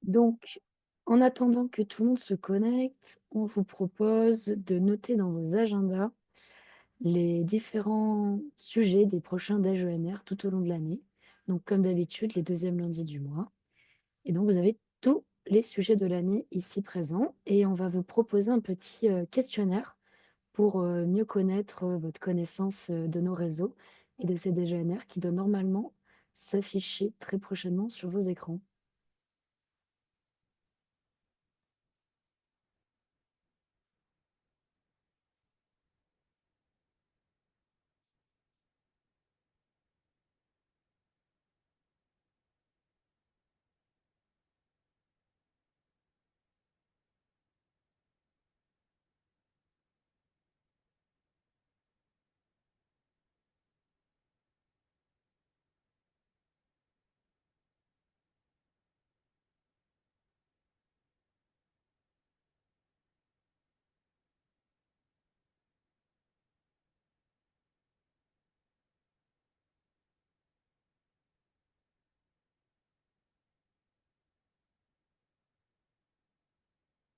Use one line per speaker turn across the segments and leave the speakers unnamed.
Donc, en attendant que tout le monde se connecte, on vous propose de noter dans vos agendas les différents sujets des prochains déj ENR tout au long de l'année. Donc, comme d'habitude, les deuxièmes lundis du mois. Et donc, vous avez tous les sujets de l'année ici présents et on va vous proposer un petit questionnaire pour mieux connaître votre connaissance de nos réseaux et de ces déj ENR qui doit normalement s'afficher très prochainement sur vos écrans.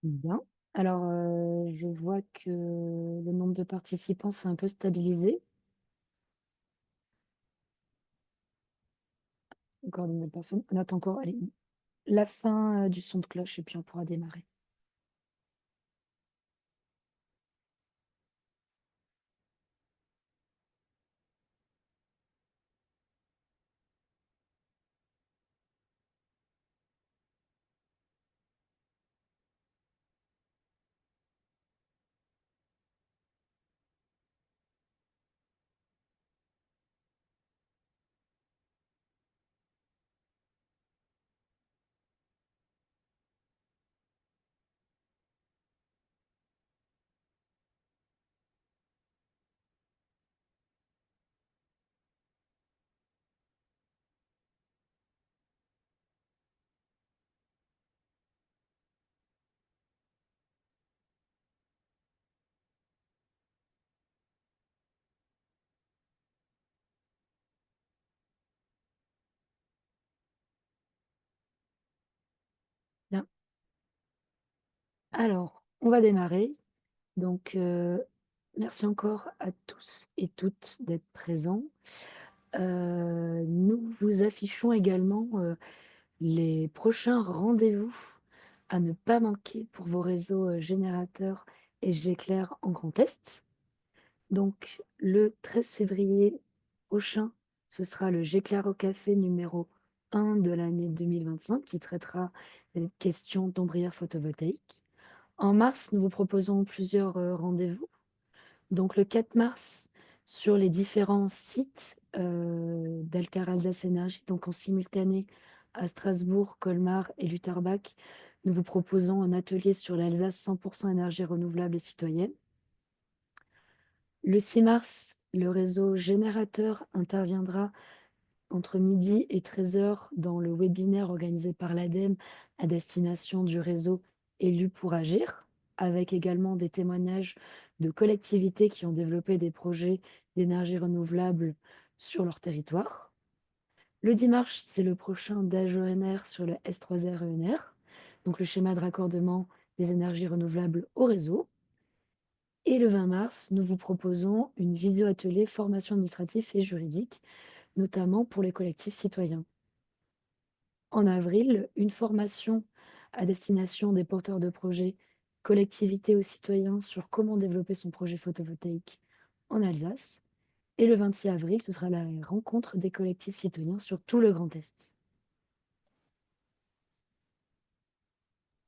Bien. Alors, je vois que le nombre de participants s'est un peu stabilisé. Encore de nouvelles personnes. On attend encore, allez, la fin, du son de cloche et puis on pourra démarrer. Bien. Alors, on va démarrer. Donc, merci encore à tous et toutes d'être présents. Nous vous affichons également, les prochains rendez-vous à ne pas manquer pour vos réseaux, générateurs et Géclair en Grand Est. Donc, le 13 février prochain, ce sera le J'éclaire au café numéro 1 de l'année 2025 qui traitera des questions d'ombrières photovoltaïques. En mars, nous vous proposons plusieurs rendez-vous. Donc, le 4 mars, sur les différents sites d'Alter Alsace Énergie, donc en simultané à Strasbourg, Colmar et Lutherbach, nous vous proposons un atelier sur l'Alsace 100% énergie renouvelable et citoyenne. Le 6 mars, le réseau générateur interviendra entre midi et 13h dans le webinaire organisé par l'ADEME à destination du réseau Élus pour agir, avec également des témoignages de collectivités qui ont développé des projets d'énergie renouvelable sur leur territoire. Le 10 mars, c'est le prochain DAGE ENR sur le S3R ENR, donc le schéma de raccordement des énergies renouvelables au réseau. Et le 20 mars, nous vous proposons une visio-atelier formation administrative et juridique, notamment pour les collectifs citoyens. En avril, une formation à destination des porteurs de projets, collectivités ou citoyens sur comment développer son projet photovoltaïque en Alsace. Et le 26 avril, ce sera la rencontre des collectifs citoyens sur tout le Grand Est.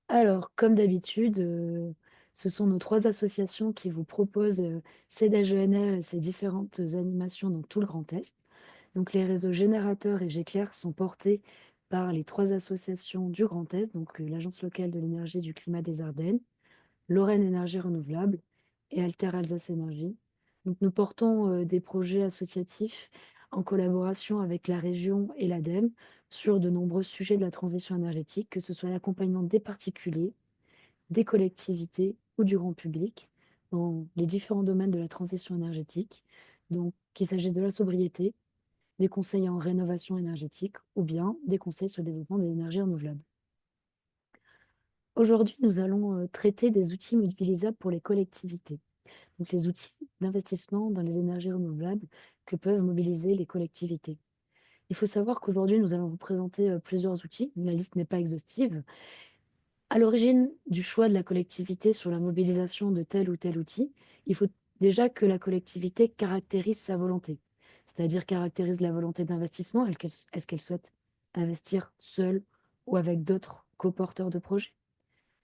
Alors, comme d'habitude, ce sont nos trois associations qui vous proposent CEDAGENR et ses différentes animations dans tout le Grand Est. Donc, les réseaux générateurs et Géclair sont portés par les trois associations du Grand Est, donc l'Agence locale de l'énergie et du climat des Ardennes, Lorraine Énergie Renouvelable et Alter Alsace Énergie. Donc, nous portons des projets associatifs en collaboration avec la région et l'ADEME sur de nombreux sujets de la transition énergétique, que ce soit l'accompagnement des particuliers, des collectivités ou du grand public dans les différents domaines de la transition énergétique. Donc, qu'il s'agisse de la sobriété, des conseils en rénovation énergétique ou bien des conseils sur le développement des énergies renouvelables. Aujourd'hui, nous allons traiter des outils mobilisables pour les collectivités. Donc les outils d'investissement dans les énergies renouvelables que peuvent mobiliser les collectivités. Il faut savoir qu'aujourd'hui, nous allons vous présenter plusieurs outils. La liste n'est pas exhaustive. À l'origine du choix de la collectivité sur la mobilisation de tel ou tel outil, il faut déjà que la collectivité caractérise sa volonté, c'est-à-dire caractérise la volonté d'investissement. Est-ce qu'elle souhaite investir seule ou avec d'autres coporteurs de projets?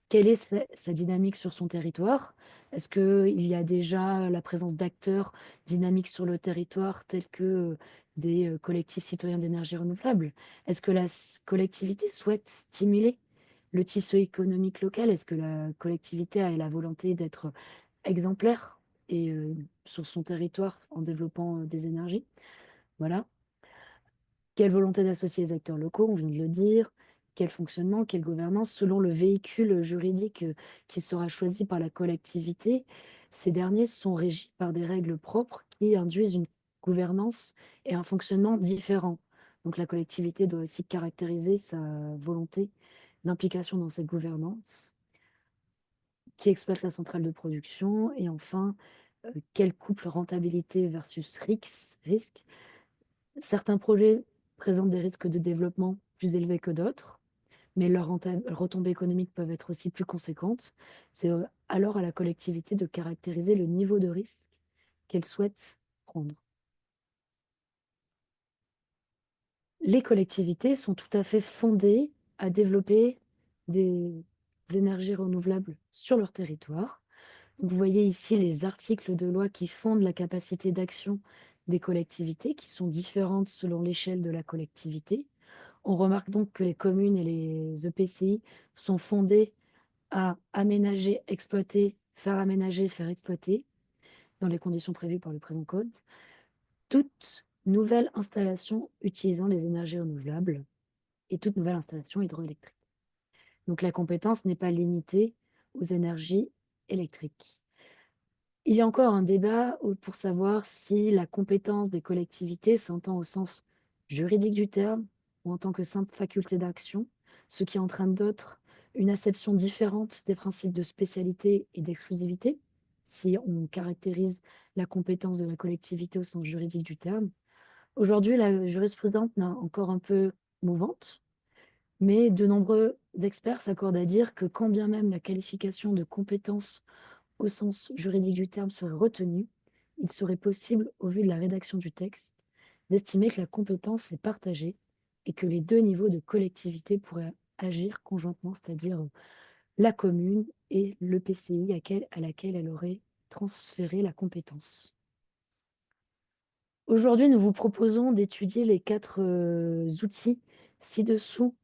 Quelle est sa dynamique sur son territoire? Est-ce qu'il y a déjà la présence d'acteurs dynamiques sur le territoire tels que des collectifs citoyens d'énergie renouvelable? Est-ce que la collectivité souhaite stimuler le tissu économique local? Est-ce que la collectivité a la volonté d'être exemplaire et sur son territoire en développant des énergies? Voilà. Quelle volonté d'associer les acteurs locaux, on vient de le dire. Quel fonctionnement, quelle gouvernance, selon le véhicule juridique qui sera choisi par la collectivité. Ces derniers sont régis par des règles propres qui induisent une gouvernance et un fonctionnement différents. Donc la collectivité doit aussi caractériser sa volonté d'implication dans cette gouvernance, qui exploite la centrale de production, et enfin, quel couple rentabilité versus risque. Certains projets présentent des risques de développement plus élevés que d'autres, mais leurs retombées économiques peuvent être aussi plus conséquentes. C'est alors à la collectivité de caractériser le niveau de risque qu'elle souhaite prendre. Les collectivités sont tout à fait fondées à développer des énergies renouvelables sur leur territoire. Vous voyez ici les articles de loi qui fondent la capacité d'action des collectivités, qui sont différentes selon l'échelle de la collectivité. On remarque donc que les communes et les EPCI sont fondés à aménager, exploiter, faire aménager, faire exploiter, dans les conditions prévues par le présent code, toute nouvelle installation utilisant les énergies renouvelables et toute nouvelle installation hydroélectrique. Donc la compétence n'est pas limitée aux énergies électriques. Il y a encore un débat pour savoir si la compétence des collectivités s'entend au sens juridique du terme ou en tant que simple faculté d'action, ce qui entraîne d'autres une acception différente des principes de spécialité et d'exclusivité, si on caractérise la compétence de la collectivité au sens juridique du terme. Aujourd'hui, la jurisprudence est encore un peu mouvante, mais de nombreux experts s'accordent à dire que quand bien même la qualification de compétence au sens juridique du terme serait retenu, il serait possible, au vu de la rédaction du texte, d'estimer que la compétence est partagée et que les deux niveaux de collectivité pourraient agir conjointement, c'est-à-dire la commune et l'EPCI à laquelle elle aurait transféré la compétence. Aujourd'hui, nous vous proposons d'étudier les quatre outils ci-dessous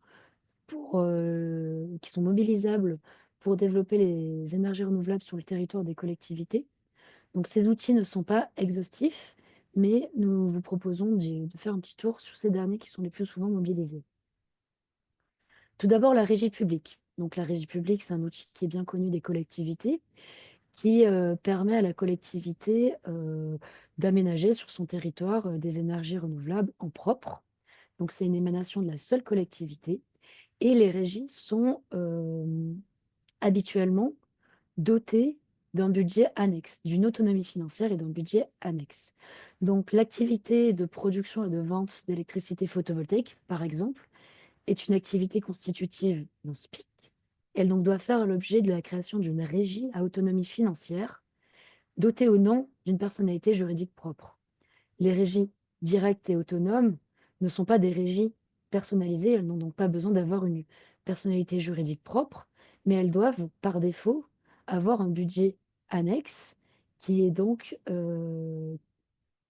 qui sont mobilisables pour développer les énergies renouvelables sur le territoire des collectivités. Donc ces outils ne sont pas exhaustifs, mais nous vous proposons de faire un petit tour sur ces derniers qui sont les plus souvent mobilisés. Tout d'abord, la régie publique. Donc la régie publique, c'est un outil qui est bien connu des collectivités, qui permet à la collectivité d'aménager sur son territoire des énergies renouvelables en propre. Donc c'est une émanation de la seule collectivité. Et les régies sont habituellement dotées d'un budget annexe, d'une autonomie financière et d'un budget annexe. Donc l'activité de production et de vente d'électricité photovoltaïque, par exemple, est une activité constitutive d'un SPIC. Elle donc doit faire l'objet de la création d'une régie à autonomie financière, dotée au nom d'une personnalité juridique propre. Les régies directes et autonomes ne sont pas des régies personnalisées, elles n'ont donc pas besoin d'avoir une personnalité juridique propre, mais elles doivent, par défaut, avoir un budget annexe qui est donc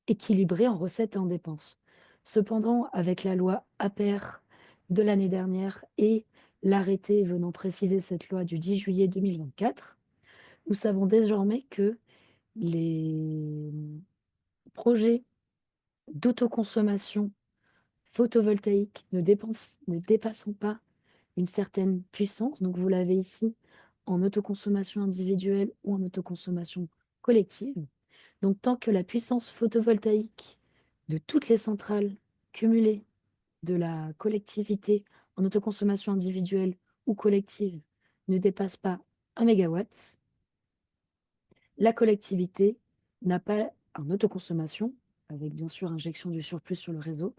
équilibré en recettes et en dépenses. Cependant, avec la loi APER de l'année dernière et l'arrêté venant préciser cette loi du 10 juillet 2024, nous savons désormais que les projets d'autoconsommation photovoltaïque ne dépassant pas une certaine puissance, donc vous l'avez ici en autoconsommation individuelle ou en autoconsommation collective. Donc tant que la puissance photovoltaïque de toutes les centrales cumulées de la collectivité en autoconsommation individuelle ou collective ne dépasse pas 1 mégawatt, la collectivité n'a pas, en autoconsommation, avec bien sûr injection du surplus sur le réseau,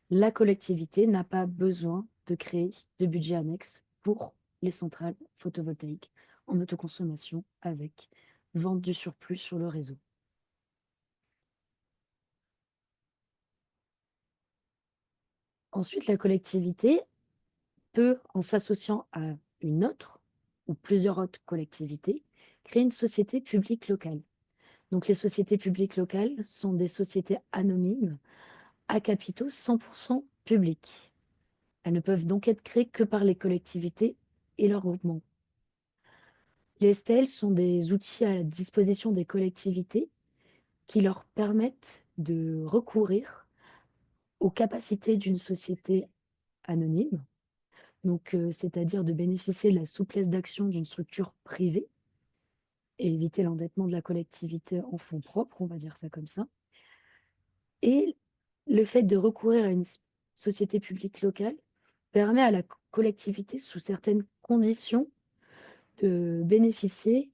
la collectivité n'a pas besoin de créer de budget annexe pour les centrales photovoltaïques en autoconsommation avec vente du surplus sur le réseau. Ensuite, la collectivité peut, en s'associant à une autre ou plusieurs autres collectivités, créer une société publique locale. Donc les sociétés publiques locales sont des sociétés anonymes à capitaux 100% publics. Elles ne peuvent donc être créées que par les collectivités et leurs groupements. Les SPL sont des outils à la disposition des collectivités qui leur permettent de recourir aux capacités d'une société anonyme, donc c'est-à-dire de bénéficier de la souplesse d'action d'une structure privée et éviter l'endettement de la collectivité en fonds propres, on va dire ça comme ça. Et le fait de recourir à une société publique locale permet à la collectivité, sous certaines conditions, de bénéficier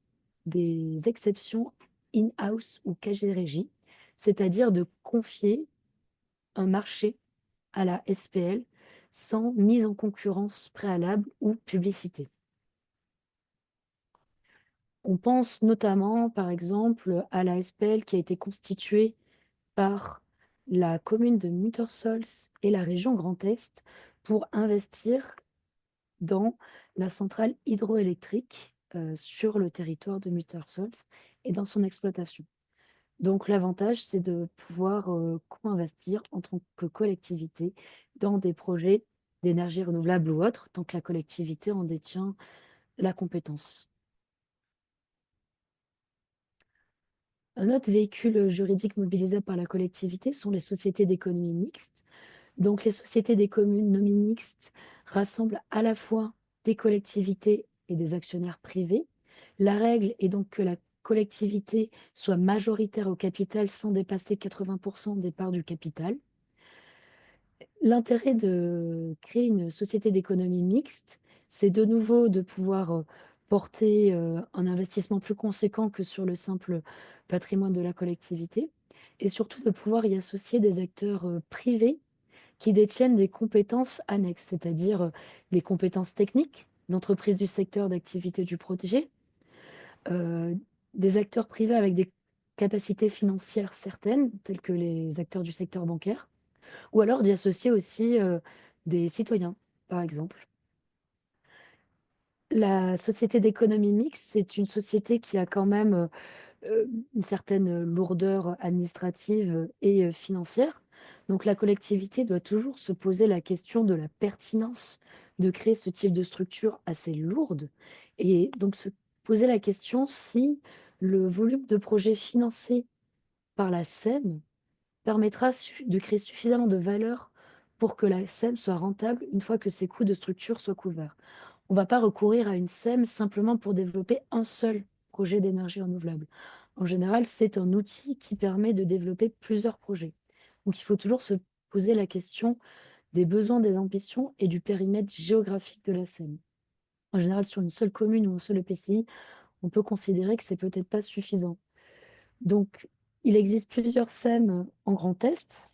des exceptions in-house ou casier régie, c'est-à-dire de confier un marché à la SPL sans mise en concurrence préalable ou publicité. On pense notamment, par exemple, à la SPL qui a été constituée par la commune de Muttersholz et la région Grand Est pour investir dans la centrale hydroélectrique sur le territoire de Muttersholz et dans son exploitation. Donc l'avantage, c'est de pouvoir co-investir en tant que collectivité dans des projets d'énergie renouvelable ou autres, tant que la collectivité en détient la compétence. Un autre véhicule juridique mobilisable par la collectivité sont les sociétés d'économie mixte. Donc les sociétés d'économie mixte rassemblent à la fois des collectivités et des actionnaires privés. La règle est donc que la collectivité soit majoritaire au capital sans dépasser 80% des parts du capital. L'intérêt de créer une société d'économie mixte, c'est de nouveau de pouvoir porter un investissement plus conséquent que sur le simple patrimoine de la collectivité et surtout de pouvoir y associer des acteurs privés qui détiennent des compétences annexes, c'est-à-dire des compétences techniques d'entreprises du secteur d'activité du protégé, euh, des acteurs privés avec des capacités financières certaines, telles que les acteurs du secteur bancaire, ou alors d'y associer aussi des citoyens, par exemple. La société d'économie mixte, c'est une société qui a quand même une certaine lourdeur administrative et financière. Donc la collectivité doit toujours se poser la question de la pertinence de créer ce type de structure assez lourde et donc se poser la question si le volume de projets financés par la SEM permettra de créer suffisamment de valeur pour que la SEM soit rentable une fois que ses coûts de structure soient couverts. On ne va pas recourir à une SEM simplement pour développer un seul projet d'énergie renouvelable. En général, c'est un outil qui permet de développer plusieurs projets. Donc il faut toujours se poser la question des besoins, des ambitions et du périmètre géographique de la SEM. En général, sur une seule commune ou un seul EPCI, on peut considérer que c'est peut-être pas suffisant. Donc, il existe plusieurs SEM en Grand Est.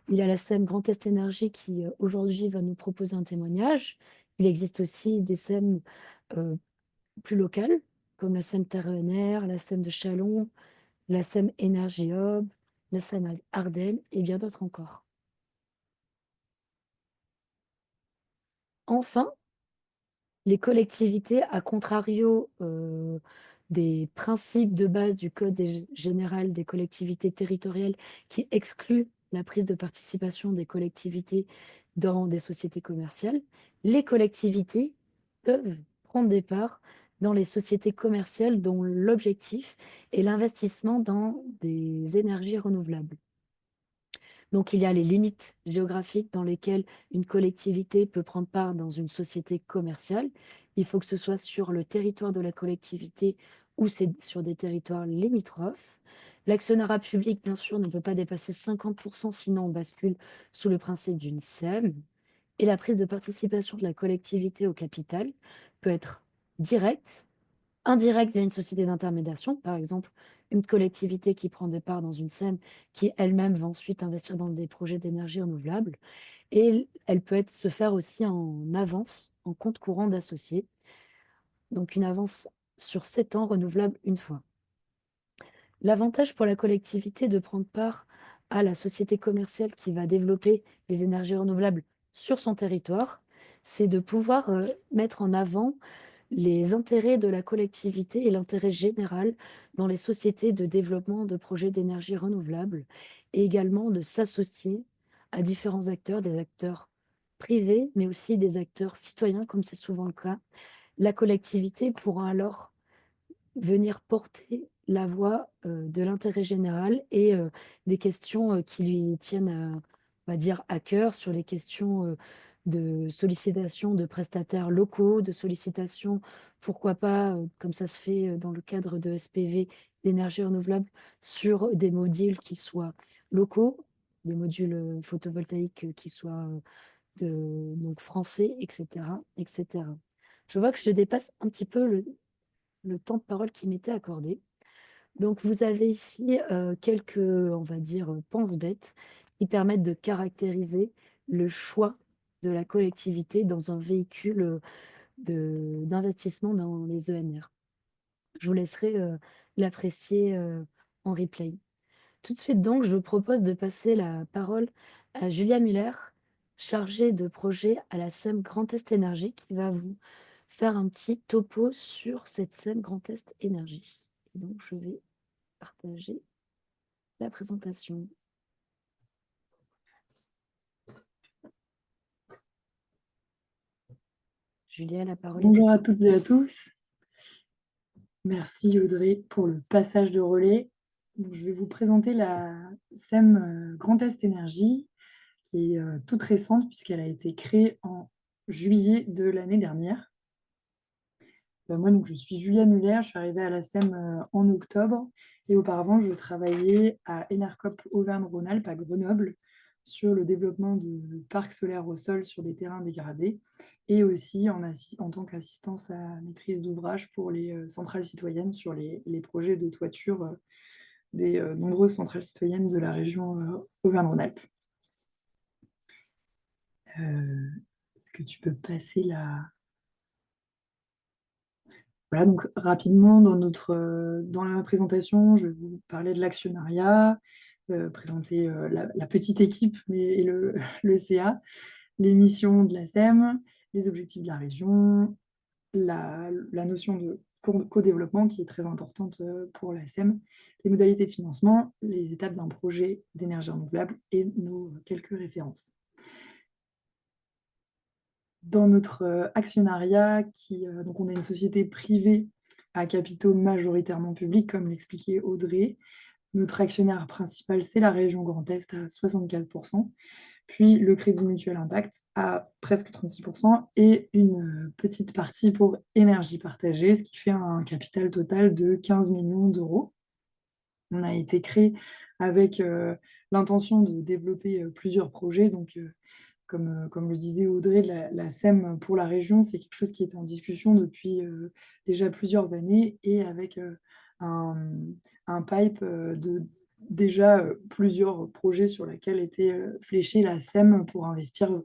Il y a la SEM Grand Est Énergie qui aujourd'hui va nous proposer un témoignage. Il existe aussi des SEM euh, plus locales, comme la SEM Terre ENR, la SEM de Châlons, la SEM Énergie Hub, la SEM Ardennes et bien d'autres encore. Enfin, les collectivités, à contrario des principes de base du Code général des collectivités territoriales qui exclut la prise de participation des collectivités dans des sociétés commerciales, les collectivités peuvent prendre des parts dans les sociétés commerciales dont l'objectif est l'investissement dans des énergies renouvelables. Donc, il y a les limites géographiques dans lesquelles une collectivité peut prendre part dans une société commerciale. Il faut que ce soit sur le territoire de la collectivité ou c'est sur des territoires limitrophes. L'actionnariat public, bien sûr, ne peut pas dépasser 50%, sinon on bascule sous le principe d'une SEM. Et la prise de participation de la collectivité au capital peut être directe, indirecte via une société d'intermédiation, par exemple une collectivité qui prend des parts dans une SEM, qui elle-même va ensuite investir dans des projets d'énergie renouvelable. Et elle peut se faire aussi en avance, en compte courant d'associés, donc une avance sur 7 ans renouvelable une fois. L'avantage pour la collectivité de prendre part à la société commerciale qui va développer les énergies renouvelables sur son territoire, c'est de pouvoir mettre en avant les intérêts de la collectivité et l'intérêt général dans les sociétés de développement de projets d'énergie renouvelable, et également de s'associer à différents acteurs, des acteurs privés, mais aussi des acteurs citoyens, comme c'est souvent le cas. La collectivité pourra alors venir porter la voix de l'intérêt général et des questions qui lui tiennent, on va dire, à cœur, sur les questions de sollicitation de prestataires locaux, de sollicitation, pourquoi pas, comme ça se fait dans le cadre de SPV, d'énergie renouvelable, sur des modules qui soient locaux, des modules photovoltaïques qui soient donc français, etc., etc. Je vois que je dépasse un petit peu le temps de parole qui m'était accordé. Donc, vous avez ici quelques, on va dire, pense-bêtes qui permettent de caractériser le choix de la collectivité dans un véhicule d'investissement dans les ENR. Je vous laisserai l'apprécier en replay. Tout de suite, donc, je vous propose de passer la parole à Julia Muller, chargée de projet à la SEM Grand Est Énergie, qui va vous faire un petit topo sur cette SEM Grand Est Énergie. Et donc, je vais partager la présentation. Julia, la parole est à
Bonjour à
toi.
toutes et à tous. Merci Audrey pour le passage de relais. Donc, je vais vous présenter la SEM Grand Est Énergie, qui est toute récente puisqu'elle a été créée en juillet de l'année dernière. Moi, donc, je suis Julia Muller, je suis arrivée à la SEM en octobre et auparavant, je travaillais à Enercop Auvergne-Rhône-Alpes à Grenoble sur le développement de parcs solaires au sol sur des terrains dégradés et aussi en tant qu'assistance à maîtrise d'ouvrage pour les centrales citoyennes sur les projets de toiture des nombreuses centrales citoyennes de la région Auvergne-Rhône-Alpes. Est-ce que tu peux passer la... Voilà, donc rapidement, dans ma présentation, je vais vous parler de l'actionnariat, présenter la petite équipe et le CA, les missions de la SEM, les objectifs de la région, la notion de co-développement qui est très importante pour la SEM, les modalités de financement, les étapes d'un projet d'énergie renouvelable et nos quelques références. Dans notre actionnariat, donc on est une société privée à capitaux majoritairement publics, comme l'expliquait Audrey. Notre actionnaire principal, c'est la région Grand Est à 64%, puis le Crédit Mutuel Impact à presque 36% et une petite partie pour énergie partagée, ce qui fait un capital total de 15 millions d'euros. On a été créé avec l'intention de développer plusieurs projets, donc comme le disait Audrey, la SEM pour la région, c'est quelque chose qui est en discussion depuis déjà plusieurs années et avec un, un pipe de déjà plusieurs projets sur lesquels était fléchée la SEM pour investir,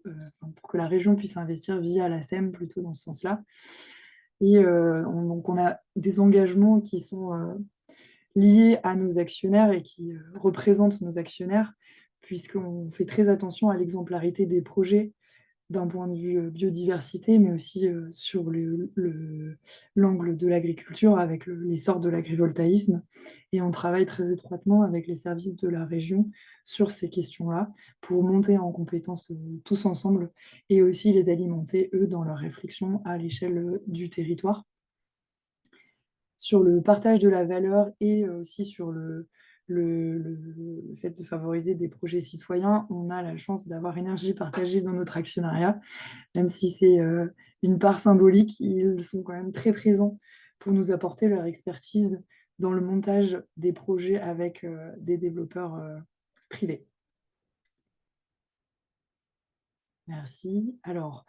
pour que la région puisse investir via la SEM plutôt dans ce sens-là. Et donc on a des engagements qui sont liés à nos actionnaires et qui représentent nos actionnaires, puisqu'on fait très attention à l'exemplarité des projets d'un point de vue biodiversité, mais aussi sur l'angle de l'agriculture avec l'essor de l'agrivoltaïsme. Et on travaille très étroitement avec les services de la région sur ces questions-là pour monter en compétences tous ensemble et aussi les alimenter, eux, dans leur réflexion à l'échelle du territoire. Sur le partage de la valeur et aussi sur le fait de favoriser des projets citoyens, on a la chance d'avoir énergie partagée dans notre actionnariat. Même si c'est une part symbolique, ils sont quand même très présents pour nous apporter leur expertise dans le montage des projets avec des développeurs privés. Merci. Alors,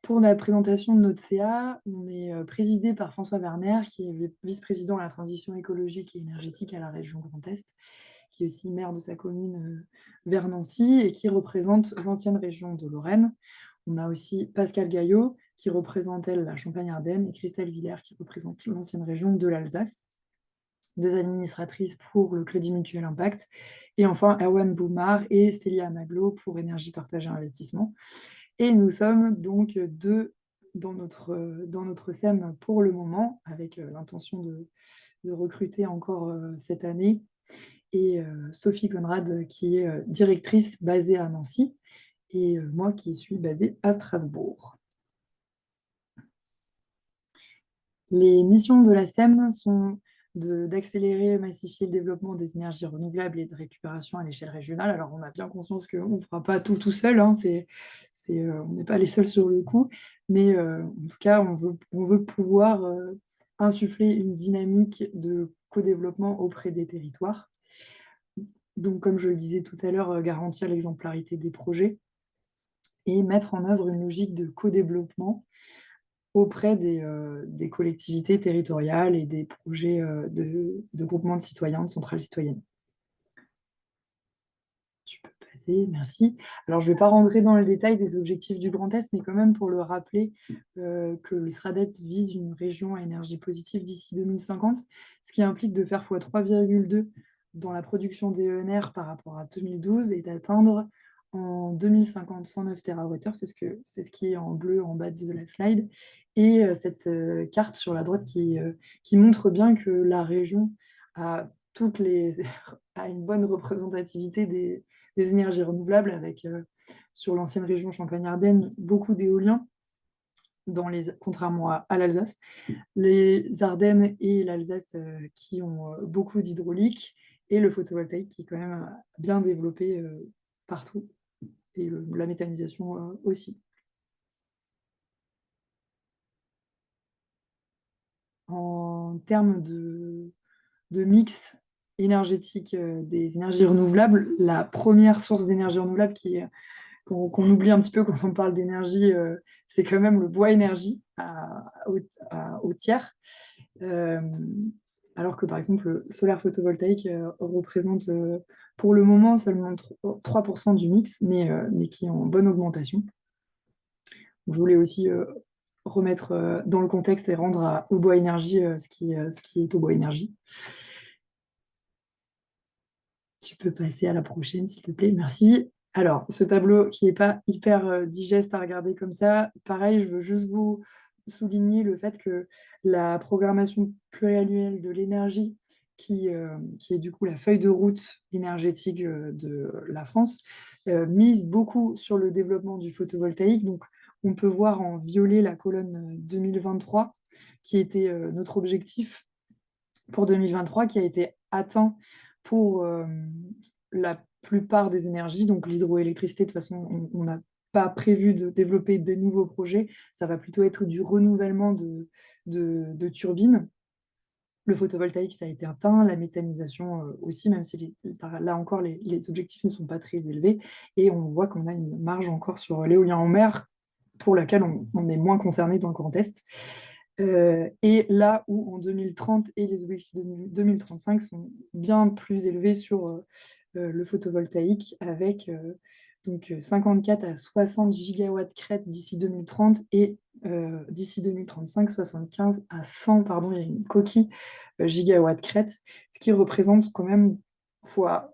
Pour la présentation de notre CA, on est présidé par François Werner, qui est vice-président à la transition écologique et énergétique à la région Grand Est, qui est aussi maire de sa commune vers Nancy et qui représente l'ancienne région de Lorraine. On a aussi Pascal Gaillot, qui représente, elle, la Champagne-Ardenne, et Christelle Villers, qui représente l'ancienne région de l'Alsace, deux administratrices pour le Crédit Mutuel Impact, et enfin Erwan Boumard et Célia Maglo pour Énergie Partagée Investissement. Et nous sommes donc deux dans notre SEM pour le moment, avec l'intention de recruter encore cette année, et Sophie Conrad, qui est directrice basée à Nancy, et moi qui suis basée à Strasbourg. Les missions de la SEM sont d'accélérer et massifier le développement des énergies renouvelables et de récupération à l'échelle régionale. Alors, on a bien conscience qu'on ne fera pas tout seul, hein, on n'est pas les seuls sur le coup, mais en tout cas, on veut pouvoir insuffler une dynamique de co-développement auprès des territoires. Donc, comme je le disais tout à l'heure, garantir l'exemplarité des projets et mettre en œuvre une logique de co-développement auprès des collectivités territoriales et des projets de groupements de citoyens, de centrales citoyennes. Tu peux passer, merci. Alors, je ne vais pas rentrer dans le détail des objectifs du Grand Est, mais quand même pour le rappeler que le SRADET vise une région à énergie positive d'ici 2050, ce qui implique de faire x3,2 dans la production d'ENR par rapport à 2012 et d'atteindre en 2050 109 TWh, c'est ce qui est en bleu en bas de la slide, et cette carte sur la droite qui montre bien que la région a, a une bonne représentativité des énergies renouvelables, avec sur l'ancienne région Champagne-Ardenne beaucoup d'éoliens, contrairement à l'Alsace. Les Ardennes et l'Alsace qui ont beaucoup d'hydraulique, et le photovoltaïque qui est quand même bien développé partout, et la méthanisation aussi. En termes de mix énergétique des énergies renouvelables, la première source d'énergie renouvelable qu'on oublie un petit peu quand on parle d'énergie, c'est quand même le bois énergie au tiers. Alors que par exemple, le solaire photovoltaïque représente pour le moment seulement 3% du mix, mais qui est en bonne augmentation. Je voulais aussi remettre dans le contexte et rendre au bois énergie ce qui est au bois énergie. Tu peux passer à la prochaine, s'il te plaît. Merci. Alors, ce tableau qui n'est pas hyper digeste à regarder comme ça, pareil, je veux juste vous souligner le fait que la programmation pluriannuelle de l'énergie, qui est du coup la feuille de route énergétique de la France, mise beaucoup sur le développement du photovoltaïque. Donc, on peut voir en violet la colonne 2023, qui était notre objectif pour 2023, qui a été atteint pour la plupart des énergies. Donc l'hydroélectricité, de toute façon, on n'a pas prévu de développer des nouveaux projets. Ça va plutôt être du renouvellement de turbines. Le photovoltaïque, ça a été atteint, la méthanisation aussi, même si là encore, les objectifs ne sont pas très élevés. Et on voit qu'on a une marge encore sur l'éolien en mer, pour laquelle on est moins concerné dans le Grand Est. Et là où en 2030 et les objectifs de 2035 sont bien plus élevés sur le photovoltaïque, avec donc 54 à 60 gigawatts crête d'ici 2030, et d'ici 2035, 75 à 100, pardon, il y a une coquille gigawatts crête, ce qui représente quand même fois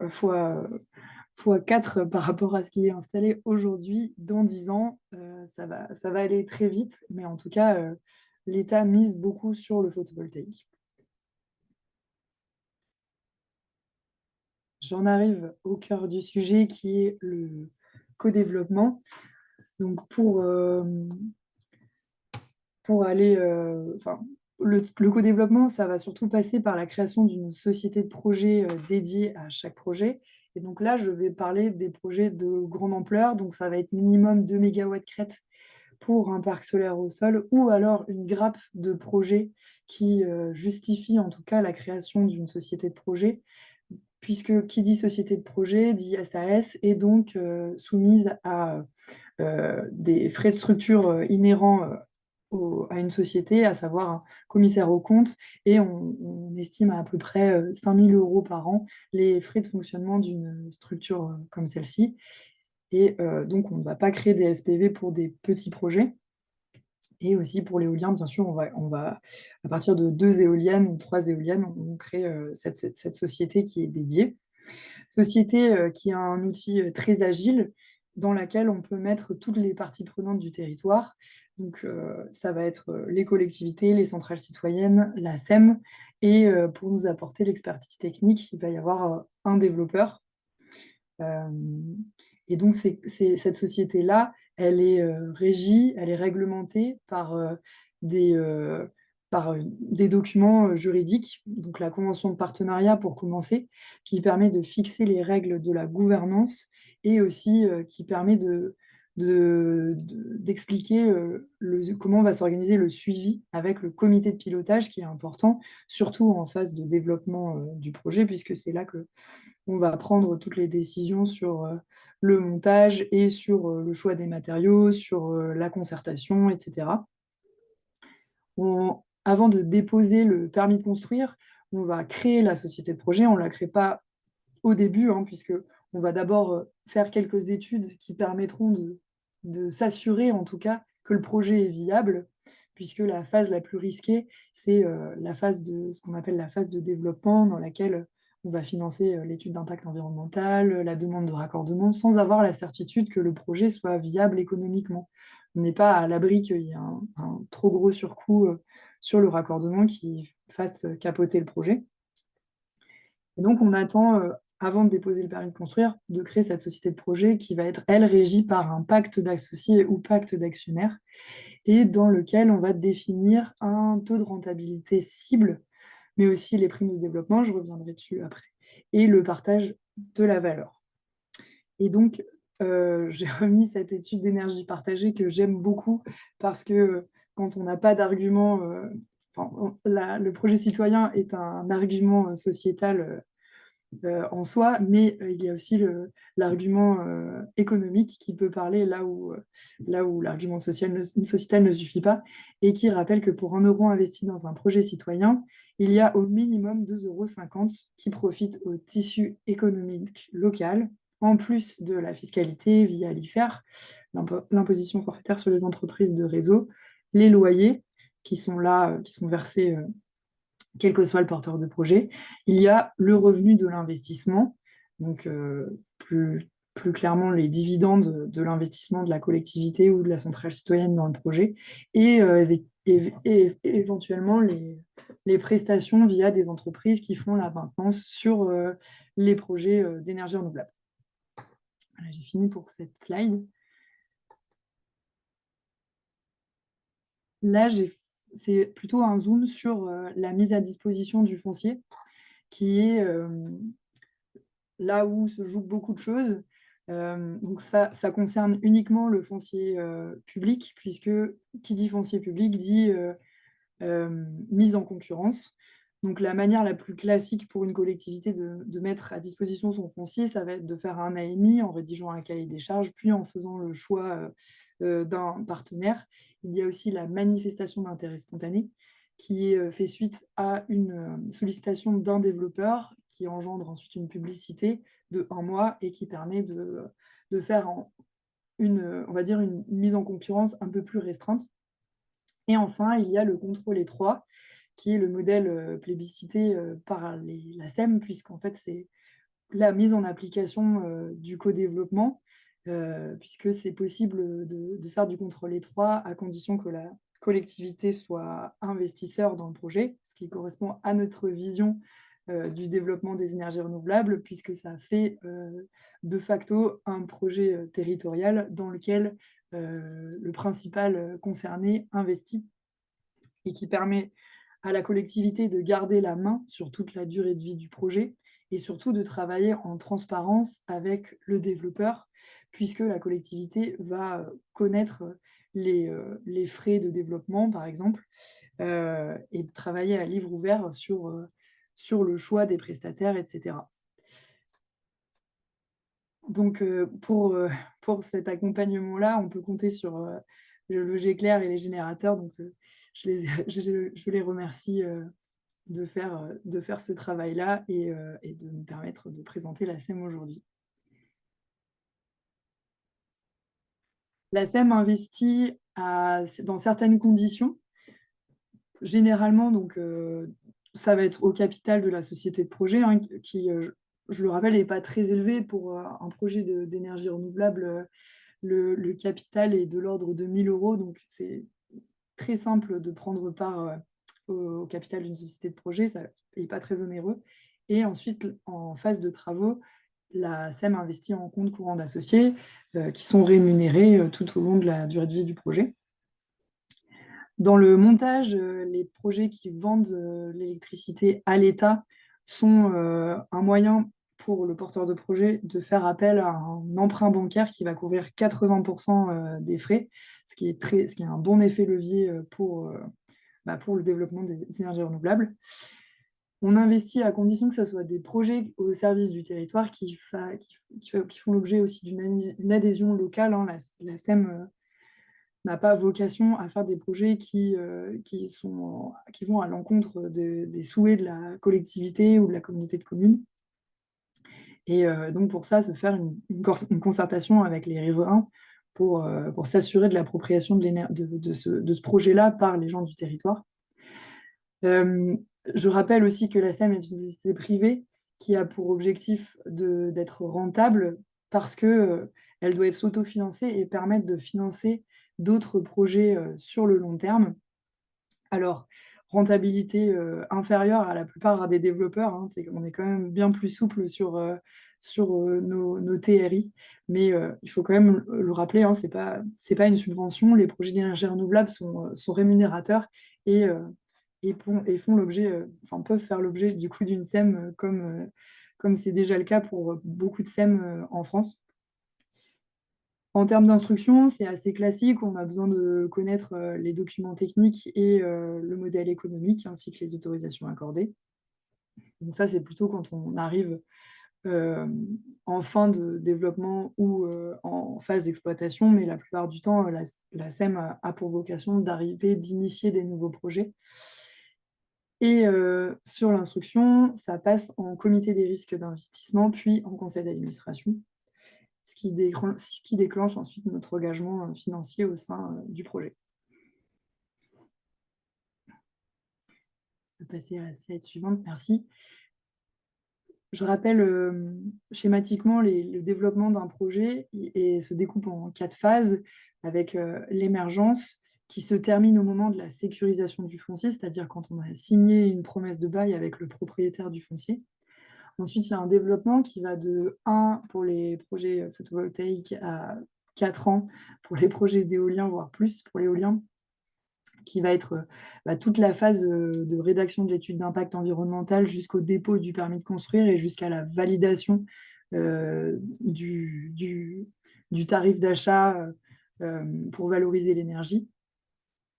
4 par rapport à ce qui est installé aujourd'hui. Dans 10 ans, ça va aller très vite, mais en tout cas, l'État mise beaucoup sur le photovoltaïque. J'en arrive au cœur du sujet, qui est le co-développement. Donc pour aller, le co-développement, ça va surtout passer par la création d'une société de projet dédiée à chaque projet. Et donc là, je vais parler des projets de grande ampleur. Donc ça va être minimum 2 mégawatts crête pour un parc solaire au sol, ou alors une grappe de projets qui justifie en tout cas la création d'une société de projet, puisque qui dit société de projet dit SAS, et donc soumise à des frais de structure inhérents à une société, à savoir un commissaire aux comptes, et on estime à peu près 5 000 € par an les frais de fonctionnement d'une structure comme celle-ci. Et donc, on ne va pas créer des SPV pour des petits projets. Et aussi pour l'éolien, bien sûr, on va à partir de 2 éoliennes ou 3 éoliennes, on crée cette société qui est dédiée. Société qui a un outil très agile dans laquelle on peut mettre toutes les parties prenantes du territoire. Donc, ça va être les collectivités, les centrales citoyennes, la SEM, et pour nous apporter l'expertise technique, il va y avoir un développeur. Hem et donc cette société-là, elle est régie, elle est réglementée des, heu, des documents juridiques. Donc la convention de partenariat pour commencer, qui permet de fixer les règles de la gouvernance, et aussi qui permet d'expliquer comment va s'organiser le suivi avec le comité de pilotage, qui est important, surtout en phase de développement du projet, puisque c'est là que on va prendre toutes les décisions sur le montage et sur le choix des matériaux, sur la concertation, et cetera. Avant de déposer le permis de construire, on va créer la société de projet. On ne la crée pas au début, hein, puisque on va d'abord faire quelques études qui permettront de s'assurer, en tout cas, que le projet est viable, puisque la phase la plus risquée, c'est la phase de ce qu'on appelle la phase de développement, dans laquelle on va financer l'étude d'impact environnemental, la demande de raccordement, sans avoir la certitude que le projet soit viable économiquement. On n'est pas à l'abri qu'il y ait un trop gros surcoût sur le raccordement qui fasse capoter le projet. Et donc, on attend, avant de déposer le permis de construire, de créer cette société de projet qui va être, elle, régie par un pacte d'associés ou pacte d'actionnaires, et dans lequel on va définir un taux de rentabilité cible, mais aussi les primes de développement, je reviendrai dessus après, et le partage de la valeur. Et donc, j'ai remis cette étude d'énergie partagée que j'aime beaucoup, parce que quand on n'a pas d'argument, enfin, le projet citoyen est un argument sociétal en soi, mais il y a aussi l'argument économique qui peut parler là où l'argument sociétal ne suffit pas, et qui rappelle que pour 1 € investi dans un projet citoyen, il y a au minimum 2,50 € qui profitent au tissu économique local, en plus de la fiscalité via l'IFER, l'imposition forfaitaire sur les entreprises de réseau, les loyers qui sont là, qui sont versés quel que soit le porteur de projet. Il y a le revenu de l'investissement, donc plus clairement les dividendes de l'investissement de la collectivité ou de la centrale citoyenne dans le projet, et éventuellement les prestations via des entreprises qui font la maintenance sur les projets d'énergie renouvelable. Voilà, j'ai fini pour cette slide. Là, c'est plutôt un zoom sur la mise à disposition du foncier, qui est là où se jouent beaucoup de choses. Donc ça concerne uniquement le foncier public, puisque qui dit foncier public dit mise en concurrence. Donc la manière la plus classique pour une collectivité de mettre à disposition son foncier, ça va être de faire un AMI en rédigeant un cahier des charges, puis en faisant le choix d'un partenaire. Il y a aussi la manifestation d'intérêt spontané, qui est fait suite à une sollicitation d'un développeur, qui engendre ensuite une publicité de 1 mois et qui permet de faire on va dire une mise en concurrence un peu plus restreinte. Et enfin, il y a le contrôle étroit, qui est le modèle plébiscité par la SEM, puisqu'en fait, c'est la mise en application du co-développement, puisque c'est possible de faire du contrôle étroit à condition que la collectivité soit investisseur dans le projet, ce qui correspond à notre vision du développement des énergies renouvelables, puisque ça fait de facto un projet territorial dans lequel le principal concerné investit, et qui permet à la collectivité de garder la main sur toute la durée de vie du projet, et surtout de travailler en transparence avec le développeur, puisque la collectivité va connaître les frais de développement, par exemple, et de travailler à livre ouvert sur le choix des prestataires, etc. Donc pour cet accompagnement-là, on peut compter sur, le Géclair et les générateurs donc je les je les remercie, de faire ce travail-là et de me permettre de présenter la SEM aujourd'hui. La SEM investit dans certaines conditions. Généralement, donc ça va être au capital de la société de projet, hein, qui, je le rappelle, n'est pas très élevé pour, un projet d'énergie renouvelable, le capital est de l'ordre de 1 000 €, donc c'est très simple de prendre part, au capital d'une société de projet, ça n'est pas très onéreux et ensuite, en phase de travaux, la SEM investit en compte courant d'associés, qui sont rémunérés, tout au long de la durée de vie du projet. Dans le montage, les projets qui vendent, l'électricité à l'État sont, un moyen pour le porteur de projet de faire appel à un emprunt bancaire qui va couvrir 80 des frais, ce qui est un bon effet levier, pour le développement des énergies renouvelables. On investit à condition que ça soit des projets au service du territoire qui font l'objet aussi d'une adhésion locale, hein. La SEM, n'a pas vocation à faire des projets qui vont à l'encontre des souhaits de la collectivité ou de la communauté de communes et donc pour ça, se faire une concertation avec les riverains pour s'assurer de l'appropriation de ce projet-là par les gens du territoire. Hem, je rappelle aussi que la SEM est une société privée qui a pour objectif d'être rentable parce que, elle doit être s'autofinancée et permettre de financer d'autres projets, sur le long terme. Alors, rentabilité, inférieure à la plupart des développeurs, hein, c'est qu'on est quand même bien plus souple sur nos TRI, mais il faut quand même le rappeler, hein, c'est pas une subvention. Les projets d'énergie renouvelable sont rémunérateurs et font l'objet, enfin peuvent faire l'objet du coup d'une SEM, comme c'est déjà le cas pour, beaucoup de SEM, en France. En termes d'instruction, c'est assez classique. On a besoin de connaître, les documents techniques et le modèle économique ainsi que les autorisations accordées. Donc ça, c'est plutôt quand on arrive, en fin de développement ou en phase d'exploitation, mais la plupart du temps, la SEM a pour vocation d'initier des nouveaux projets et sur l'instruction, ça passe en comité des risques d'investissement, puis en conseil d'administration. Ce qui déclenche ensuite notre engagement, financier au sein, du projet. Je peux passer à la slide suivante, merci. Je rappelle, schématiquement le développement d'un projet et se découpe en 4 phases avec, l'émergence qui se termine au moment de la sécurisation du foncier, c'est-à-dire quand on a signé une promesse de bail avec le propriétaire du foncier. Ensuite, il y a un développement qui va de 1 pour les projets, photovoltaïques à 4 ans pour les projets d'éolien, voire plus pour l'éolien, qui va être, toute la phase, de rédaction de l'étude d'impact environnemental jusqu'au dépôt du permis de construire et jusqu'à la validation, du tarif d'achat, pour valoriser l'énergie.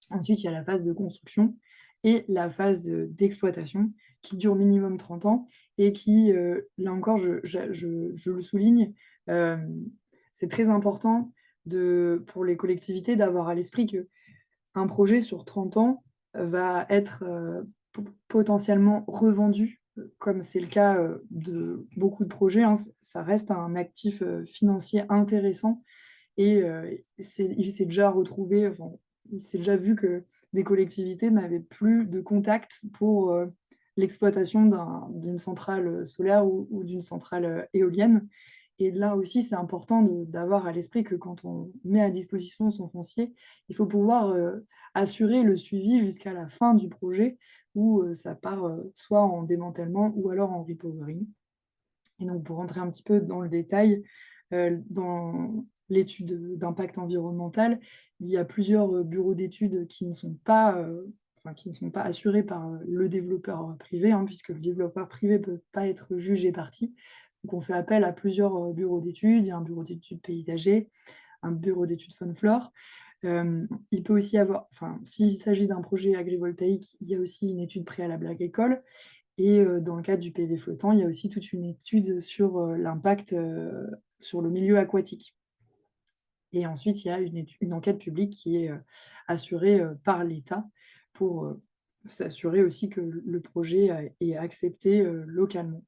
Ensuite, il y a la phase de construction et la phase, d'exploitation qui dure minimum 30 ans et qui, là encore, je le souligne, hem, c'est très important pour les collectivités d'avoir à l'esprit qu'un projet sur 30 ans va être, potentiellement revendu, comme c'est le cas, de beaucoup de projets, hein. Ça reste un actif, financier intéressant et il s'est déjà retrouvé, enfin, il s'est déjà vu que des collectivités n'avaient plus de contact pour, l'exploitation d'une centrale, solaire ou d'une centrale, éolienne et là aussi, c'est important d'avoir à l'esprit que quand on met à disposition son foncier, il faut pouvoir, assurer le suivi jusqu'à la fin du projet où, ça part, soit en démantèlement ou alors en repowering. Et donc pour rentrer un petit peu dans le détail, dans l'étude d'impact environnemental, il y a plusieurs, bureaux d'études qui ne sont pas, qui ne sont pas assurés par, le développeur, privé, hein, puisque le développeur privé ne peut pas être jugé partie. Donc on fait appel à plusieurs, bureaux d'études. Il y a un bureau d'études paysager, un bureau d'études faune flore. Il peut aussi y avoir s'il s'agit d'un projet agrivoltaïque, il y a aussi une étude préalable agricole et dans le cadre du PV flottant, il y a aussi toute une étude sur, l'impact, sur le milieu aquatique. Et ensuite, il y a une enquête publique qui est, assurée, par l'État pour, s'assurer aussi que le projet est accepté, localement.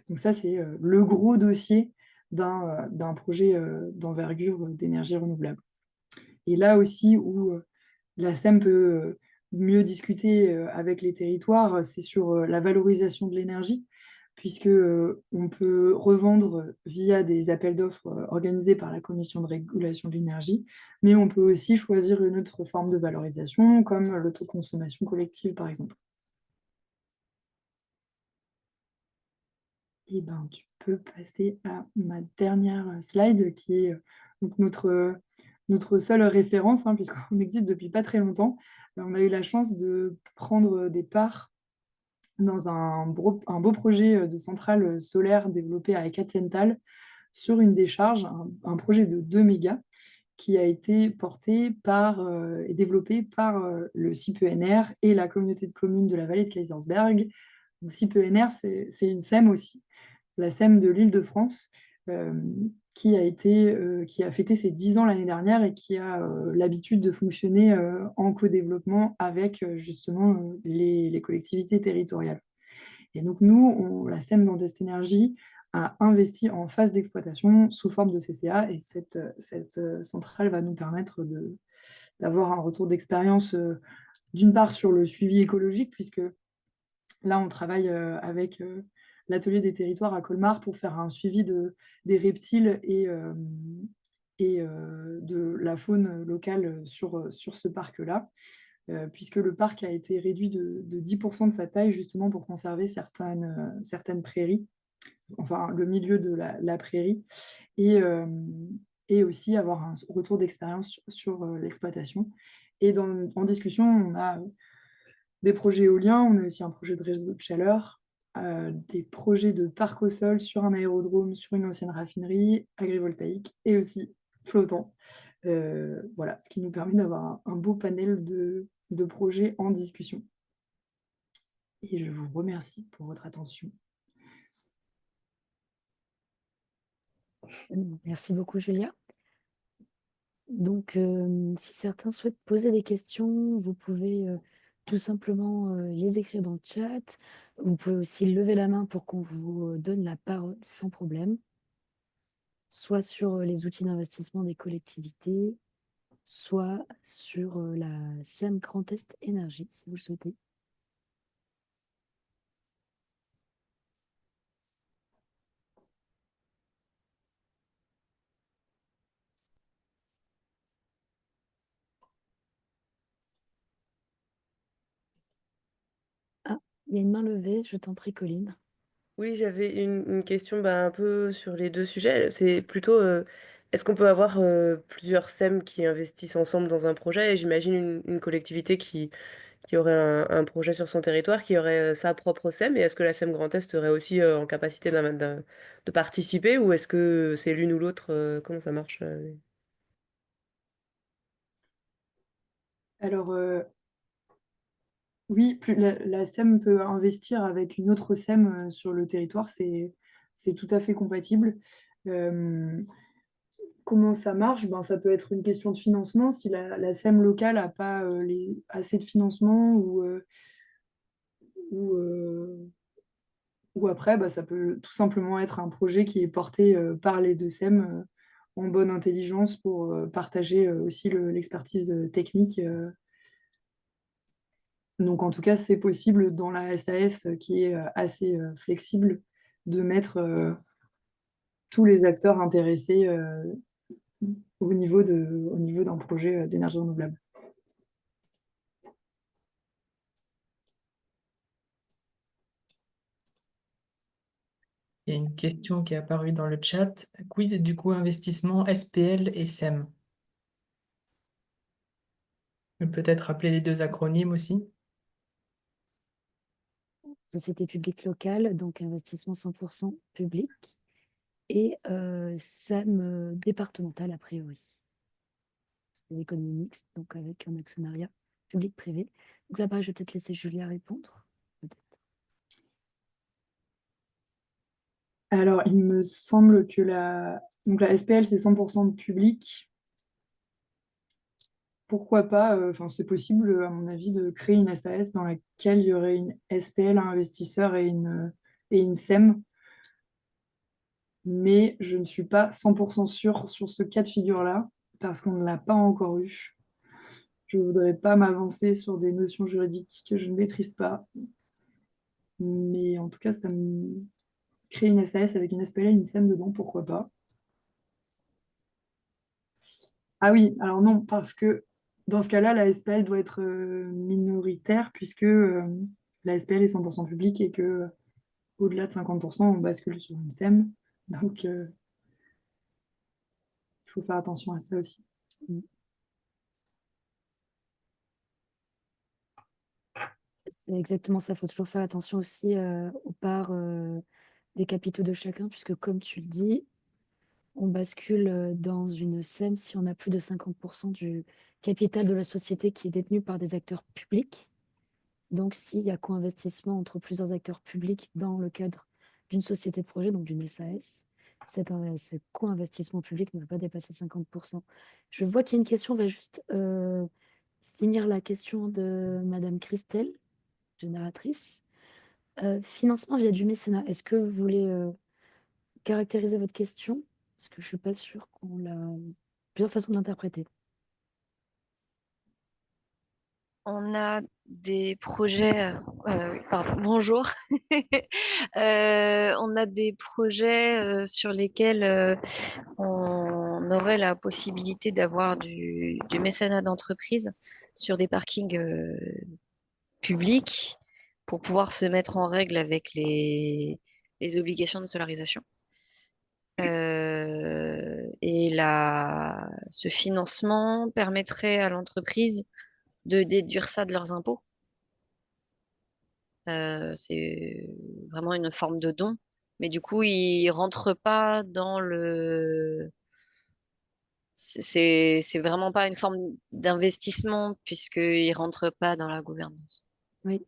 Donc ça, c'est, le gros dossier d'un projet, d'envergure, d'énergie renouvelable. Et là aussi où, la SEM peut, mieux discuter, avec les territoires, c'est sur, la valorisation de l'énergie puisque, on peut revendre, via des appels d'offres, organisés par la Commission de régulation de l'énergie, mais on peut aussi choisir une autre forme de valorisation comme l'autoconsommation collective, par exemple. Et ben, tu peux passer à ma dernière, slide qui est, donc notre seule référence, hein, puisqu'on existe depuis pas très longtemps. On a eu la chance de prendre, des parts dans un beau projet, de centrale, solaire développé à Katzenthal sur une décharge, un projet de 2 mégas qui a été porté par, et développé par, le CIPENR et la communauté de communes de la vallée de Kaysersberg. Donc CIPENR, c'est une SEM aussi, la SEM de l'Île-de-France, qui a fêté ses 10 ans l'année dernière et qui a, l'habitude de fonctionner, en co-développement avec, justement, les collectivités territoriales. Et donc nous, la SEM Grand Est Énergie a investi en phase d'exploitation sous forme de CCA et cette centrale va nous permettre d'avoir un retour d'expérience, d'une part sur le suivi écologique puisque là, on travaille, avec, l'atelier des territoires à Colmar pour faire un suivi des reptiles et de la faune locale, sur ce parc-là. Puisque le parc a été réduit de 10 de sa taille justement pour conserver certaines prairies, enfin le milieu de la prairie et aussi avoir un retour d'expérience sur, l'exploitation et en discussion, on a des projets éoliens, on a aussi un projet de réseau de chaleur, des projets de parc au sol sur un aérodrome, sur une ancienne raffinerie agrivoltaïque et aussi flottant. Voilà, ce qui nous permet d'avoir un beau panel de projets en discussion. Et je vous remercie pour votre attention.
Merci beaucoup, Julia. Donc, si certains souhaitent poser des questions, vous pouvez tout simplement les écrire dans le chat. Vous pouvez aussi lever la main pour qu'on vous donne la parole sans problème, soit sur les outils d'investissement des collectivités, soit sur la SEM Grand Est Énergie, si vous le souhaitez. Ah, il y a une main levée, je t'en prie, Colline.
Oui, j'avais une question, bah, un peu sur les 2 sujets. C'est plutôt, est-ce qu'on peut avoir, plusieurs SEM qui investissent ensemble dans un projet? Et j'imagine une collectivité qui aurait un projet sur son territoire, qui aurait, sa propre SEM. Et est-ce que la SEM Grand Est serait aussi, en capacité de participer? Ou est-ce que c'est l'une ou l'autre? Comment ça marche?
Alors, oui, la SEM peut investir avec une autre SEM, sur le territoire, c'est tout à fait compatible. Hem, Comment ça marche? Ben, ça peut être une question de financement si la SEM locale n'a pas, assez de financement ou, ou après, bah, ça peut tout simplement être un projet qui est porté, par les 2 SEM, en bonne intelligence pour, partager, aussi l'expertise, technique, donc en tout cas, c'est possible dans la SAS, qui est, assez, flexible de mettre, tous les acteurs intéressés, au niveau d'un projet, d'énergie renouvelable.
Il y a une question qui est apparue dans le chat. Quid du co-investissement SPL et SEM? On peut peut-être rappeler les 2 acronymes aussi.
Société publique locale, donc investissement 100% public, et SEM départemental a priori. C'est l'économie mixte, donc avec un actionnariat public-privé. Donc là-bas, je vais peut-être laisser Julia répondre. Peut-être.
Alors, il me semble que donc la SPL, c'est 100% de public. Pourquoi pas, enfin, c'est possible, à mon avis, de créer une SAS dans laquelle il y aurait une SPL, un investisseur et une SEM. Mais je ne suis pas 100% sûre sur ce cas de figure-là, parce qu'on ne l'a pas encore eu. Je ne voudrais pas m'avancer sur des notions juridiques que je ne maîtrise pas. Mais en tout cas, créer une SAS avec une SPL et une SEM dedans, pourquoi pas. Ah oui, alors non, parce que dans ce cas-là, la SPL doit être minoritaire, puisque la SPL est 100% publique et que au-delà de 50%, on bascule sur une SEM. Donc, il faut faire attention à ça aussi.
C'est exactement ça. Il faut toujours faire attention aussi aux parts des capitaux de chacun, puisque comme tu le dis, on bascule dans une SEM si on a plus de 50% du capital de la société qui est détenu par des acteurs publics. Donc, s'il y a co-investissement entre plusieurs acteurs publics dans le cadre d'une société de projet, donc d'une SAS, ce co-investissement public ne peut pas dépasser 50%. Je vois qu'il y a une question, on va juste finir la question de Madame Christelle, génératrice. Financement via du mécénat, est-ce que vous voulez caractériser votre question? Parce que je ne suis pas sûre qu'on l'a... Plusieurs façons de l'interpréter.
On a des projets, pardon, bonjour. On a des projets sur lesquels on aurait la possibilité d'avoir du mécénat d'entreprise sur des parkings publics pour pouvoir se mettre en règle avec les obligations de solarisation. Et ce financement permettrait à l'entreprise de déduire ça de leurs impôts. C'est vraiment une forme de don, mais du coup, il rentre pas dans le. C'est vraiment pas une forme d'investissement puisqu'il rentre pas dans la gouvernance.
Oui,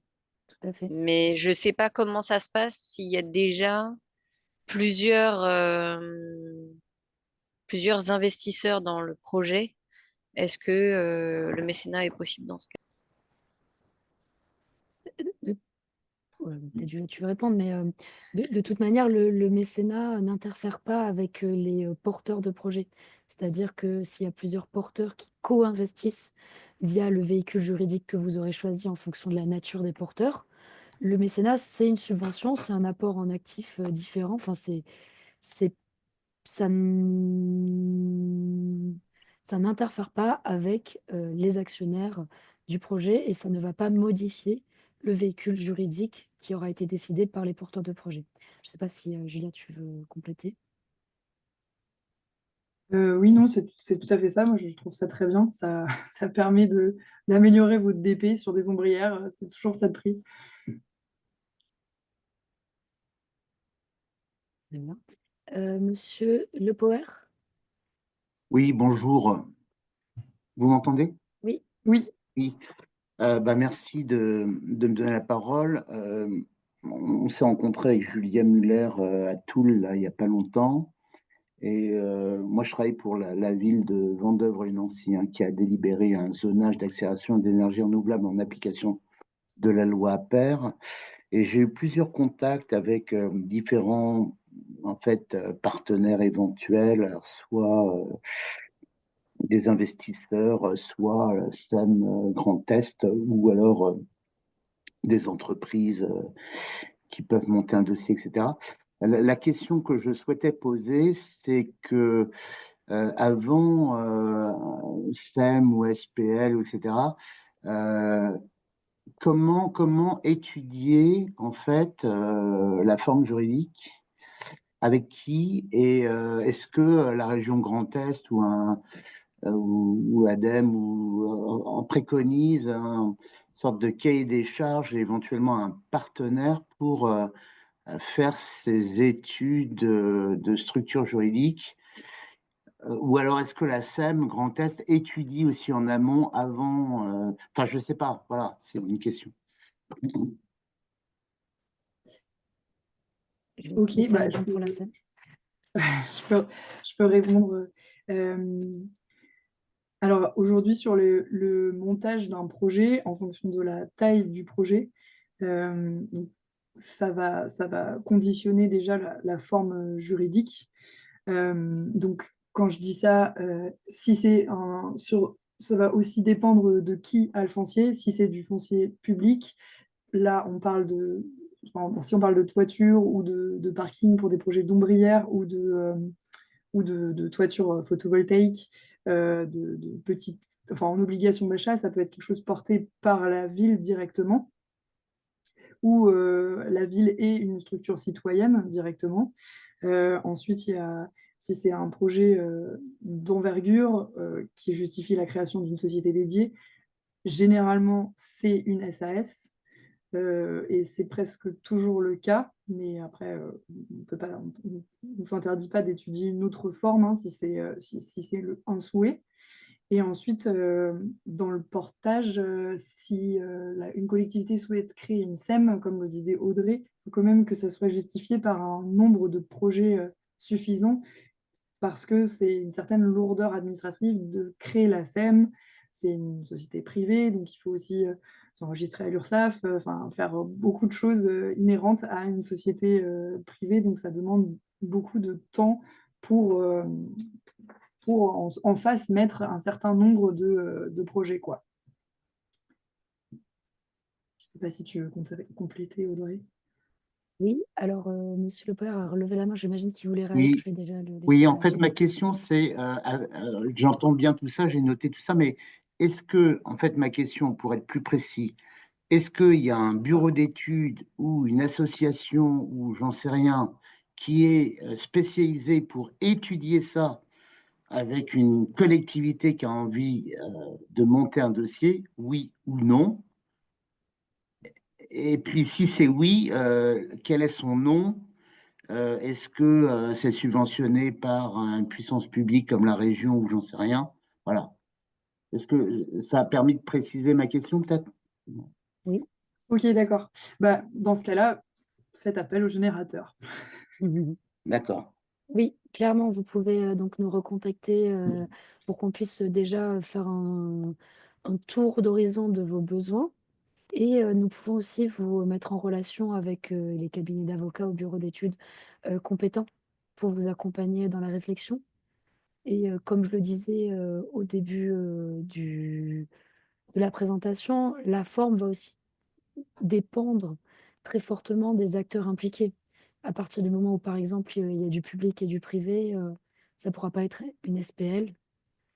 tout à fait.
Mais je sais pas comment ça se passe s'il y a déjà plusieurs plusieurs investisseurs dans le projet. Est-ce que le mécénat est possible dans ce cas?
Peut-être tu veux répondre, mais de toute manière, le mécénat n'interfère pas avec les porteurs de projets. C'est-à-dire que s'il y a plusieurs porteurs qui co-investissent via le véhicule juridique que vous aurez choisi en fonction de la nature des porteurs, le mécénat, c'est une subvention, c'est un apport en actifs différent. Enfin, c'est, ça ça n'interfère pas avec les actionnaires du projet et ça ne va pas modifier le véhicule juridique qui aura été décidé par les porteurs de projet. Je ne sais pas si Julia, tu veux compléter.
Oui, non, c'est tout à fait ça. Moi, je trouve ça très bien. Ça, ça permet d'améliorer votre DP sur des ombrières. C'est toujours ça de prix.
Très bien. Monsieur Le Poer?
Oui, bonjour. Vous m'entendez?
Oui.
Oui,
Oui. Merci de me donner la parole. On s'est rencontré avec Julia Muller à Toul là, il n'y a pas longtemps. Et moi, je travaille pour la ville de Vendeuvre-les-Nancy, hein, qui a délibéré un zonage d'accélération d'énergie renouvelable en application de la loi APER. Et j'ai eu plusieurs contacts avec différents en fait, partenaires éventuels, alors soit des investisseurs, soit SEM Grand Est, ou alors des entreprises qui peuvent monter un dossier, etc. La question que je souhaitais poser, c'est que avant SEM ou SPL, etc., comment étudier en fait la forme juridique, avec qui, et est-ce que la région Grand Est ou ADEME en préconise une sorte de cahier des charges et éventuellement un partenaire pour faire ces études de structure juridique, ou alors est-ce que la SEM Grand Est étudie aussi en amont avant, enfin je ne sais pas, voilà, c'est une question.
Je vais
Ok,
laisser
bah, je
répondre
peux,
pour la scène.
je peux répondre. Alors aujourd'hui, sur le montage d'un projet, en fonction de la taille du projet, donc ça va conditionner déjà la forme juridique. Donc quand je dis ça, si c'est ça va aussi dépendre de qui a le foncier. Si c'est du foncier public, là on parle enfin, si on parle de toiture ou de parking pour des projets d'ombrières ou de toiture photovoltaïque, de petites, enfin en obligation d'achat, ça peut être quelque chose porté par la ville directement, ou la ville est une structure citoyenne directement. Ensuite, si c'est un projet d'envergure qui justifie la création d'une société dédiée, généralement c'est une SAS. Et c'est presque toujours le cas, mais après, on ne s'interdit pas d'étudier une autre forme, hein, si c'est un souhait. Et ensuite, dans le portage, si une collectivité souhaite créer une SEM, comme le disait Audrey, il faut quand même que ça soit justifié par un nombre de projets suffisant, parce que c'est une certaine lourdeur administrative de créer la SEM. C'est une société privée, donc il faut aussi s'enregistrer à l'URSSAF, enfin faire beaucoup de choses inhérentes à une société privée, donc ça demande beaucoup de temps pour, euh, pour en face mettre un certain nombre de projets, quoi. Je ne sais pas si tu veux compléter, Audrey.
Oui, alors Monsieur Le Poer a relevé la main, j'imagine qu'il voulait réagir.
Oui,
Je vais déjà le laisser
oui, en fait,
réagir.
ma question, c'est, j'entends bien tout ça, j'ai noté tout ça, mais est-ce que, en fait, ma question, pour être plus précis, est-ce qu'il y a un bureau d'études ou une association ou j'en sais rien qui est spécialisé pour étudier ça avec une collectivité qui a envie de monter un dossier, oui ou non? Et puis, si c'est oui, quel est son nom? Est-ce que c'est subventionné par une puissance publique comme la région ou j'en sais rien? Voilà. Est-ce que ça a permis de préciser ma question, peut-être?
Oui.
Ok, d'accord. Bah, dans ce cas-là, faites appel au générateur.
D'accord.
Oui, clairement, vous pouvez donc nous recontacter pour qu'on puisse déjà faire un tour d'horizon de vos besoins. Et nous pouvons aussi vous mettre en relation avec les cabinets d'avocats ou bureaux d'études compétents pour vous accompagner dans la réflexion. Et comme je le disais au début de la présentation, la forme va aussi dépendre très fortement des acteurs impliqués. À partir du moment où, par exemple, il y a du public et du privé, ça ne pourra pas être une SPL,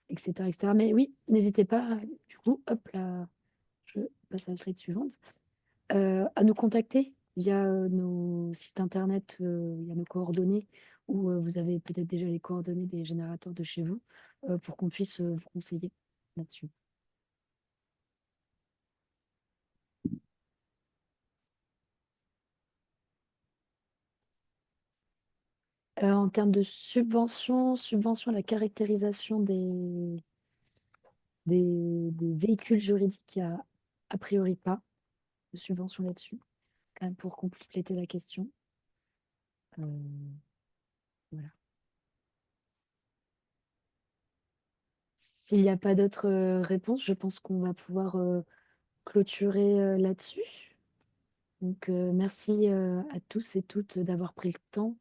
etc., etc. Mais oui, n'hésitez pas, du coup, hop là, je passe à la slide suivante, à nous contacter via nos sites internet, il y a nos coordonnées, ou vous avez peut-être déjà les coordonnées des générateurs de chez vous, pour qu'on puisse vous conseiller là-dessus. En termes de subvention, la caractérisation des véhicules juridiques, il n'y a priori pas de subvention là-dessus, quand même pour compléter la question. Voilà. S'il n'y a pas d'autres réponses, je pense qu'on va pouvoir clôturer là-dessus. Donc, merci à tous et toutes d'avoir pris le temps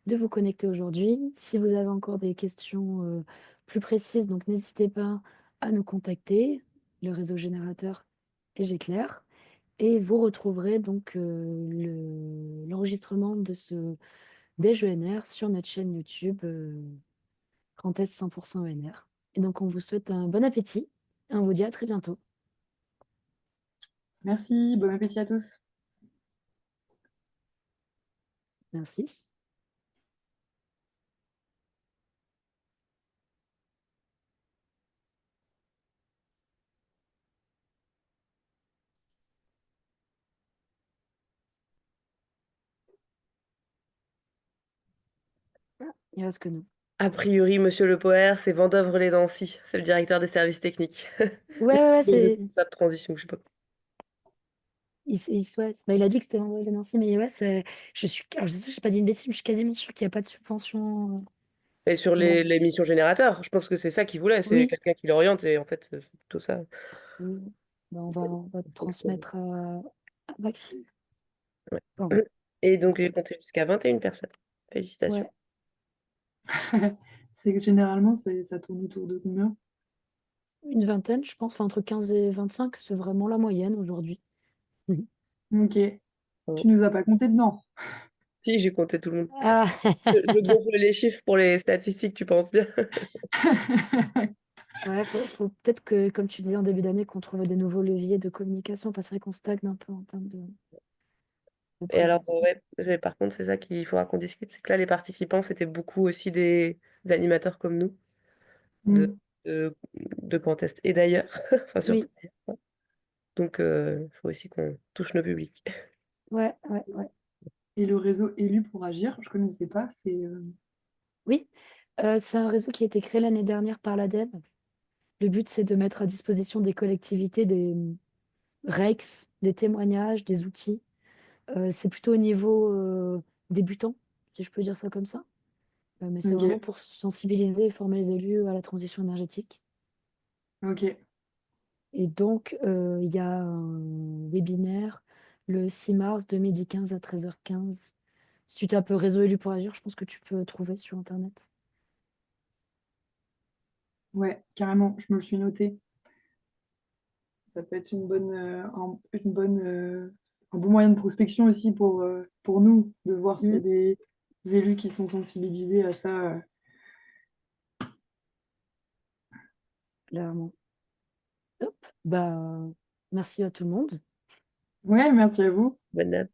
de vous connecter aujourd'hui. Si vous avez encore des questions plus précises, donc n'hésitez pas à nous contacter, le réseau générateur et Géclair. Et vous retrouverez donc l'enregistrement de ce déj ENR sur notre chaîne YouTube Grand Est 100% ENR. Et donc, on vous souhaite un bon appétit et on vous dit à très bientôt.
Merci, bon appétit à tous.
Merci. Il reste que nous.
A priori, Monsieur Le Poer, c'est Vandœuvre-les-Nancy, c'est le directeur des services techniques.
Ouais,
Le
c'est...
responsable transition, je sais pas.
Ouais, bah, il a dit que c'était vendredi Nancy, mais ouais, alors, je sais, j'ai pas dit une bêtise, mais je suis quasiment sûre qu'il n'y a pas de subvention.
Et sur
Bon,
les missions générateurs, je pense que c'est ça qu'il voulait, c'est
oui,
quelqu'un qui l'oriente et en fait, c'est plutôt ça.
oui. Bah, on va transmettre à Maxime.
Ouais.
Enfin,
Et donc, j'ai
Maxime.
compté jusqu'à 21 personnes. Félicitations.
Ouais. C'est que généralement, ça tourne autour de combien?
Une vingtaine, je pense, enfin, entre 15 et 25, c'est vraiment la moyenne aujourd'hui. Mhm.
Ok.
Bon.
Tu nous as pas compté dedans.
Si, j'ai compté tout le monde.
Ah,
Je gonfle les chiffres pour les statistiques, tu penses bien?
ouais, faut peut-être que, comme tu disais en début d'année, qu'on trouve des nouveaux leviers de communication, parce que c'est vrai qu'on stagne un peu en termes de
Et alors,
présence.
par contre, c'est ça qu'il faudra qu'on discute, c'est que là, les participants, c'était beaucoup aussi des animateurs comme nous, de,
Mm.
de Grand Est. Et d'ailleurs, enfin, surtout
Oui,
d'ailleurs. Donc, il faut aussi qu'on touche nos publics.
ouais, ouais, ouais.
Et le réseau élu pour agir, je connaissais pas.
Oui, c'est un réseau qui a été créé l'année dernière par l'ADEME. Le but, c'est de mettre à disposition des collectivités des REX, des témoignages, des outils. C'est plutôt au niveau débutant, si je peux dire ça comme ça. Mais c'est vraiment
Ok,
pour sensibiliser et former les élus à la transition énergétique.
ok.
Et donc, il y a un webinaire le 6 mars de 12h15 à 13h15. Si tu tapes réseau élu pour agir, je pense que tu peux trouver sur Internet.
Ouais, carrément, je me le suis noté. Ça peut être un bon moyen de prospection aussi pour nous, de voir s'il y a
Mm,
des élus qui sont sensibilisés à ça.
clairement. Hop. Bah, merci à tout le monde.
Ouais, merci à vous.
Bonne app.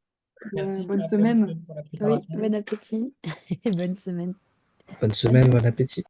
Merci
Bonne
à toi,
semaine.
Michel, pour la
Oui,
préparation.
bon appétit et bonne semaine.
Bonne semaine, bon appétit.